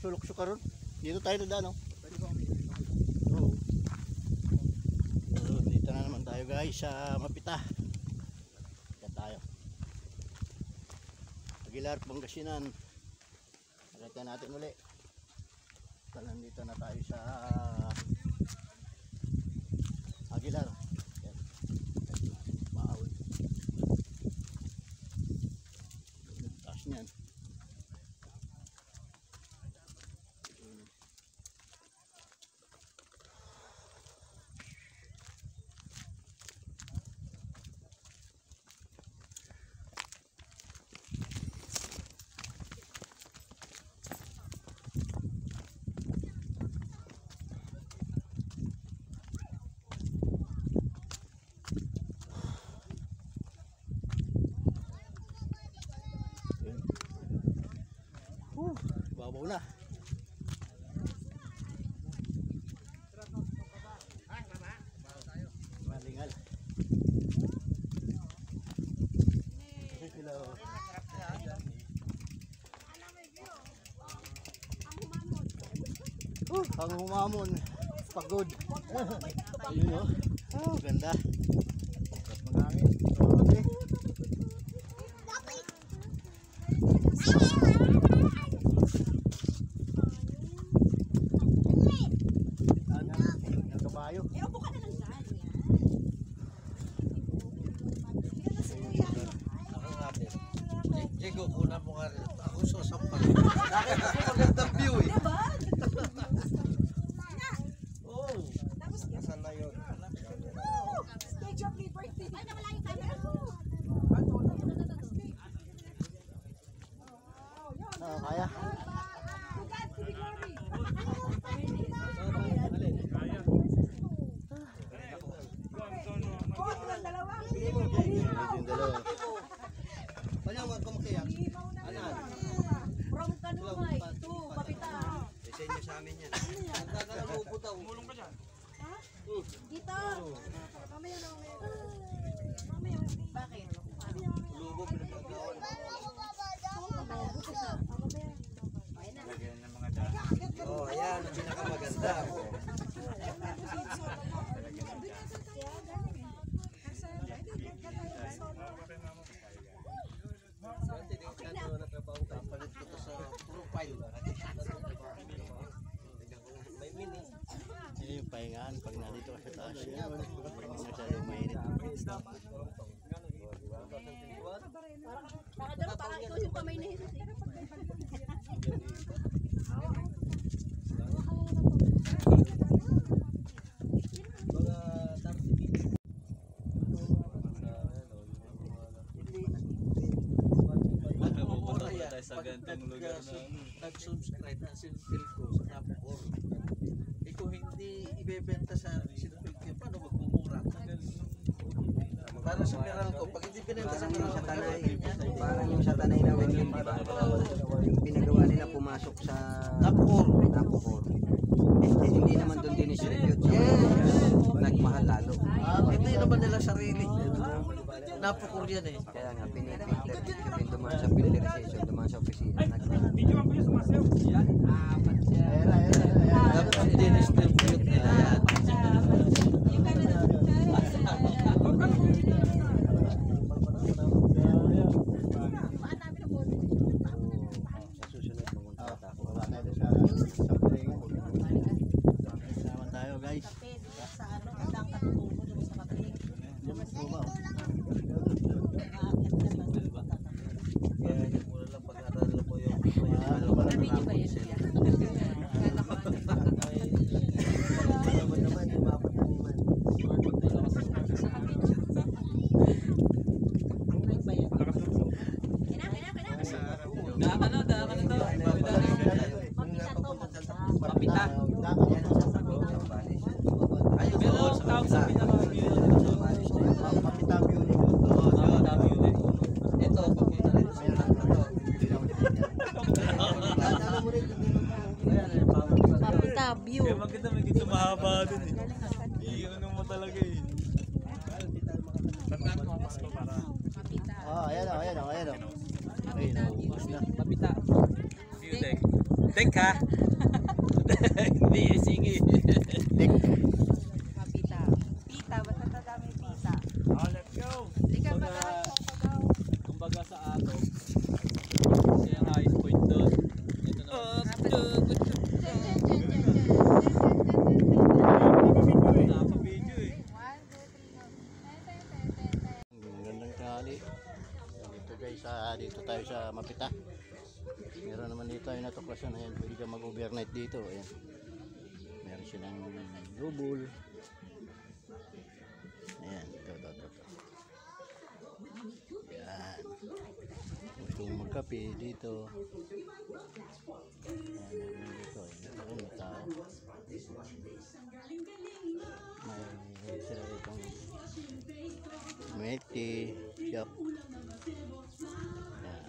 sulok-sulok karon. Dito tayo na daan, oh. So, dito na naman tayo guys sa Mapita. Dito tayo. Aguilar, Pangasinan. Nakita natin uli. So, nandito na tayo sa Aguilar. Yan. Maawin. Taas niyan. Babaw na. Malingal. Ang humamon. Pagod. Ayun, oh. Oh, ganda. Mangangin. Okay. Diego, kuna mo nga rin. Ako sasampal. Bakit ako magandang view eh? Oo. Nasaan na yun? Stage of liberty. Ay, nawala yung camera ko. Kaya. Panyawag ko makiyak. From Kanumay to Mapita. Isenyo sa amin yan. Nagkakalagupo daw. Umulong ka dyan. Ha? Dito. Mamaya na mamaya. Mamaya. Bakit? Lubo pinagkagawan. Oh, ayan. Ang pinakamaganda. Palit ko to sa profile. May mini. Yan yung pahingaan pag nandito ka sa taas. Yan, masyadong mainit. Parang ikaw yung kamay na Jesus. Sa gantong lugar na nag-subscribe na sinfil ko sa Napocor. Kung hindi ibebenta sa sinfil ko, paano magmumura? Para sa meral ko, pag hindi binenta sa meral ko, parang yung sa Tanay na Wendel, di ba? Yung pinagawa nila pumasok sa Napocor. Hindi naman doon dinistribute. Yes! Nagmahal lalo. Hindi naman nila sarili. Napocor yan eh. Kaya nga, pinipinter. Yung dumaan sa filterization, dumaan sa opisina. Dapat dinistribute nila yan. View. Kaya maganda may dito mahaba dun eh. Iyon mo talaga eh. Ayan o. Mapita. View deck. Deck ha? Hindi, sige. Tik. Pita. Pita, basta tadami pita. Oh, let's go. Hindi ka magkakaroon ng pagaw. Kumbaga sa ato. Kasi ang highest point doon. Ito naman. Nakaka-video eh. Ang gandang tanghali. Dito guys, dito tayo sa Mapita. Meron naman dito tayo natuklasan. Ayan, pwede ka mag-overnight dito. Ayan. Meron silang lubul. Ayan, ito. Ayan. Gusto mong magkape dito. Ayan, meron dito. Ayan, may tao. May sila itong milk tea shop. Ayan.